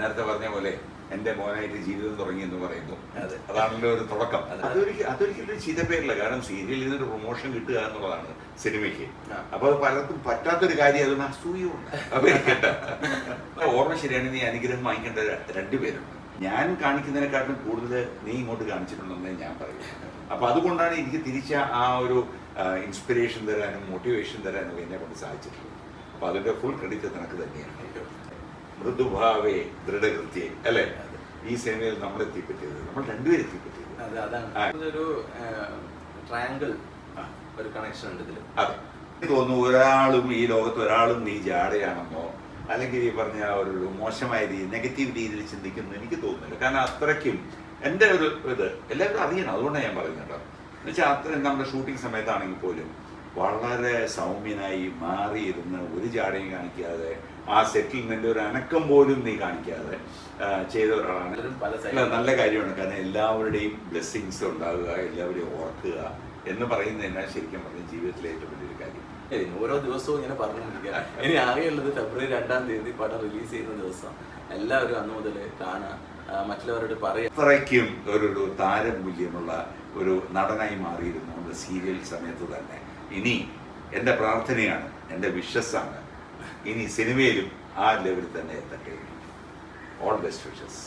നേരത്തെ പറഞ്ഞ പോലെ എൻ്റെ മോനായിട്ട് ജീവിതം തുടങ്ങി എന്ന് പറയുന്നു. അതാണല്ലോ ഒരു തുടക്കം. അതൊരിക്കലും ചീത്തപ്പേരില്ല. കാരണം സീരിയലിൽ നിന്നൊരു പ്രൊമോഷൻ കിട്ടുക എന്നുള്ളതാണ് സിനിമയ്ക്ക്. അപ്പോൾ അത് പലർക്കും പറ്റാത്തൊരു കാര്യം, അതൊന്ന് അസൂയുണ്ട്. ഓർമ്മ ശരിയാണ്, നീ അനുഗ്രഹം വാങ്ങിക്കേണ്ട രണ്ടുപേരുണ്ട്. ഞാൻ കാണിക്കുന്നതിനെക്കാട്ടും കൂടുതൽ നീ ഇങ്ങോട്ട് കാണിച്ചിട്ടുണ്ടെന്നേ ഞാൻ പറയും. അപ്പോൾ അതുകൊണ്ടാണ് എനിക്ക് തിരിച്ച ആ ഒരു ഇൻസ്പിറേഷൻ തരാനും മോട്ടിവേഷൻ തരാനും എന്നെ കൊണ്ട് സാധിച്ചിട്ടുള്ളത്. അപ്പോൾ അതിൻ്റെ ഫുൾ ക്രെഡിറ്റ് നിനക്ക് തന്നെയാണ്. മൃദുഭാവേ ദൃഢകൃത്യേ അല്ലേ ഈ സിനിമയിൽ നമ്മൾ എത്തിപ്പറ്റിയത്, നമ്മൾ രണ്ടുപേരും എത്തിപ്പറ്റിയത്. അതൊരു ട്രയാങ്കിൾ ഒരു കണക്ഷൻ ഉണ്ട് ഇതിൽ. അതെ, എനിക്ക് തോന്നുന്നു ഒരാളും ഈ ലോകത്ത് ഒരാളും നീ ജാടയാണെന്നോ അല്ലെങ്കിൽ ഈ പറഞ്ഞ ഒരു മോശമായ രീതി നെഗറ്റീവ് രീതിയിൽ ചിന്തിക്കുന്നു എനിക്ക് തോന്നുന്നില്ല. കാരണം അത്രയ്ക്കും എൻ്റെ ഒരു ഇത് എല്ലാവരും അറിയണം. അതുകൊണ്ടാണ് ഞാൻ പറയുന്നുണ്ടോ എന്നുവെച്ചാൽ അത്രയും നമ്മുടെ ഷൂട്ടിംഗ് സമയത്താണെങ്കിൽ പോലും വളരെ സൗമ്യനായി മാറിയിരുന്ന് ഒരു ജാടയും കാണിക്കാതെ ആ സെറ്റിൽമെന്റ് ഒരു അനക്കം പോലും നീ കാണിക്കാതെ ചെയ്ത ഒരാളാണ്. നല്ല കാര്യമാണ്. കാരണം എല്ലാവരുടെയും ബ്ലെസ്സിങ്സ് ഉണ്ടാവുക, എല്ലാവരെയും ഓർക്കുക എന്ന് പറയുന്നതിനാ ശരിക്കും പറഞ്ഞ ജീവിതത്തിലെ ഏറ്റവും വലിയൊരു കാര്യം. ഓരോ ദിവസവും ഇങ്ങനെ പറഞ്ഞുകൊണ്ടിരിക്കുക. ഇനി ആകെയുള്ളത് ഫെബ്രുവരി 2-ാം തീയതി പടം റിലീസ് ചെയ്യുന്ന ദിവസം. എല്ലാവരും അന്ന് മുതൽ കാണാൻ, മറ്റുള്ളവരോട് പറയാം. അത്രയ്ക്കും ഒരു താരമൂല്യമുള്ള ഒരു നടനായി മാറിയിരുന്നു നമ്മുടെ സീരിയൽ സമയത്ത് തന്നെ. ഇനി എൻ്റെ പ്രാർത്ഥനയാണ്, എൻ്റെ വിശ്വസാണ്, ഇനി സിനിമയിലും ആ ലെവലിൽ തന്നെ എത്തട്ടെ. All best wishes.